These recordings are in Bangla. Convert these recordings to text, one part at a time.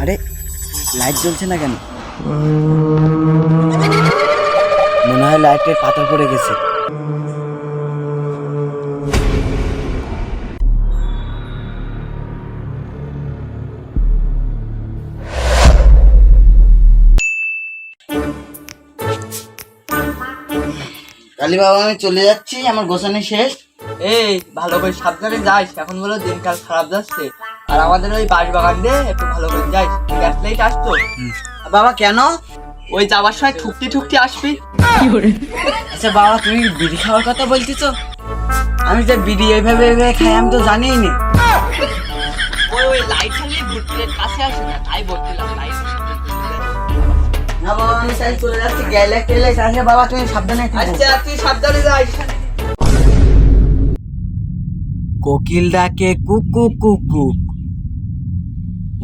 আরে লাইট জ্বলছে না কেন? মনে হয় লাইটের পাতা পড়ে গেছে। কালী বাবা, আমি চলে যাচ্ছি, আমার গোছানো শেষ। এই ভালো করে সাবধানে যাইস, এখন বলো দিনকাল খারাপ যাচ্ছে। আর আমাদের ওই বাঁশ বাগান দিয়ে একটু ভালো করে যাইস। গ্যাস লাইট আসতো বাবা কেন? ওই যাবার সময় ঠুকতি ঠুকতি আসবি। আচ্ছা বাবা, তুমি বিড়ি খাওয়ার কথা বলতেছো? আমি যে বিড়ি এইভাবে খাই আমি তো জানিই নি। ওই লাইট খালি ভুট্টির কাছে আসে না, তাই বলছিলাম লাইট। না বাবা, আমি তাই চলে যাচ্ছি। গেলে টেলে আসে বাবা, তুমি সাবধানে থেকো। আচ্ছা তুই সাবধানে যাইস। কোকিল ডাকে কুক কুক কুক কুক।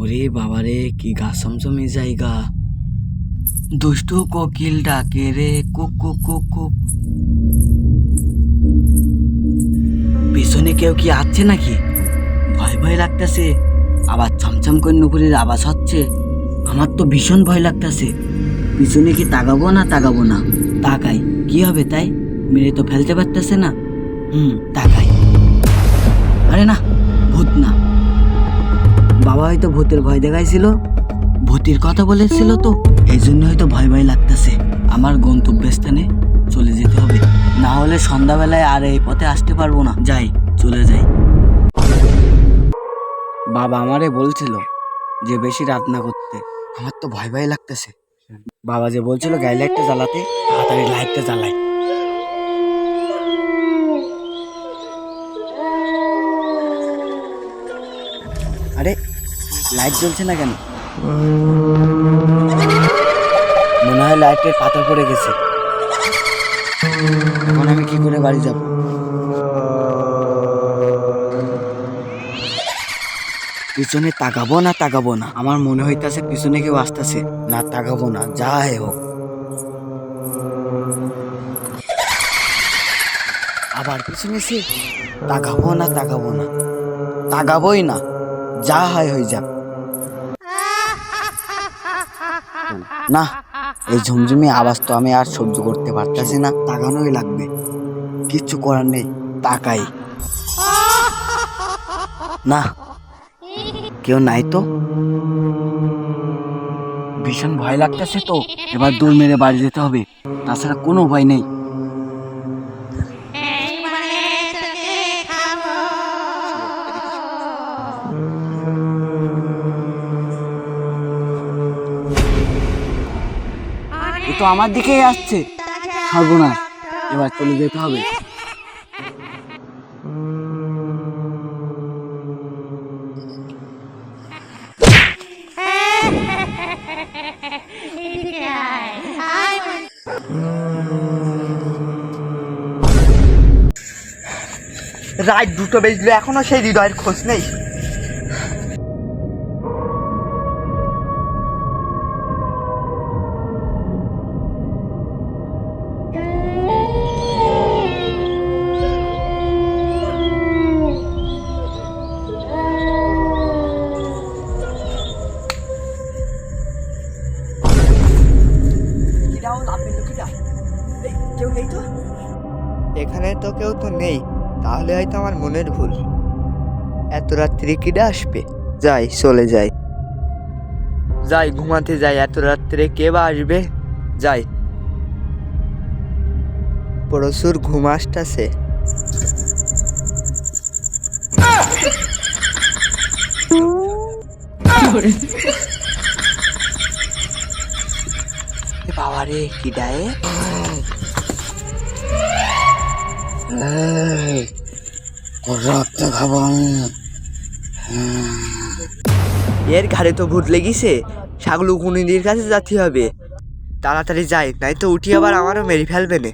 ওরে বাবারে, কি গা সমসমি জায়গা। দুষ্টু কোকিল ডাকে রে কুক কুক কুক কুক। পিছনে কেউ কি আছে নাকি? ভয় ভয় লাগতেছে। আবার ছমছম করে নুপুরের আওয়াজ হচ্ছে। আমার তো ভীষণ ভয় লাগতেছে। পিছনে কি তাকাবো না তাকাবো না? তাকাই, কি হবে তাই? মেরে তো ফেলতে পারতেছে না। তাকাই। আরে না, ভূত না। বাবা হয়তো ভূতের ভয় দেখাইছিল, ভূতের কথা বলেছিল, তো এই জন্য হয়তো ভয় ভয় লাগতেছে। আমার গন্তব্যস্থানে চলে যেতে হবে, না হলে সন্ধ্যাবেলায় আর এই পথে আসতে পারবো না। যাই, চলে যাই। বাবা আমারে বলছিল যে বেশি রাত না করতে। আমার তো ভয় ভয় লাগতেছে। বাবা যে বলছিল গায়ে লাইটটা জ্বালাতে, তাড়াতাড়ি লাইটটা জ্বালাই। আরে লাইট জ্বলছে না কেন? মনে হয় লাইটের পাতা পড়ে গেছে। এখন আমি কি করে বাড়ি যাব? পিছনে তাকাবো না তাকাবো না? আমার মনে হইতাছে পিছনে কেউ আসতেছে। না তাকাবো না, যাই হোক। আবার পিছনে সে। তাকাবো না তাকাবো না, তাকাবোই না, যা হয় হয়ে যাক। না, এই ঝুমঝুমি আওয়াজ তো আমি আর সহ্য করতে পারতেছি না। তাকানোই লাগবে, কিচ্ছু করার নেই। তাকাই। না, কেউ নাই তো। ভীষণ ভয় লাগতেছে তো। এবার দৌড় মেরে বাড়ি যেতে হবে, তাছাড়া কোনো উপায় নেই। এ তো আমার দিকেই আসছে। সর্বনাশ, এবার চলে যেতে হবে। রাত 2টো বেজলো, এখনো সেই হৃদয়ের খোঁজ নেই। কেউ নেই তো এখানে, তো কেউ তো নেই। তাহলে হয়তো আমার মনের ভুল। এত রাত্রি কিডা আসবে? যাই, চলে যাই। যাই, ঘুমাতে যাই। এত রাত্রে কে বা আসবে? যাই, প্রচুর ঘুম আসতেছে। বাবারে, কি ডায়ে? রক্ত খাবো আমি। এর ঘাড়ে তো ভূত লেগেছে। ছাগল উকুনিদির কাছে যেতে হবে। তাড়াতাড়ি যাই, নাই তো উঠি আবার আমারও মেরে ফেলবে না।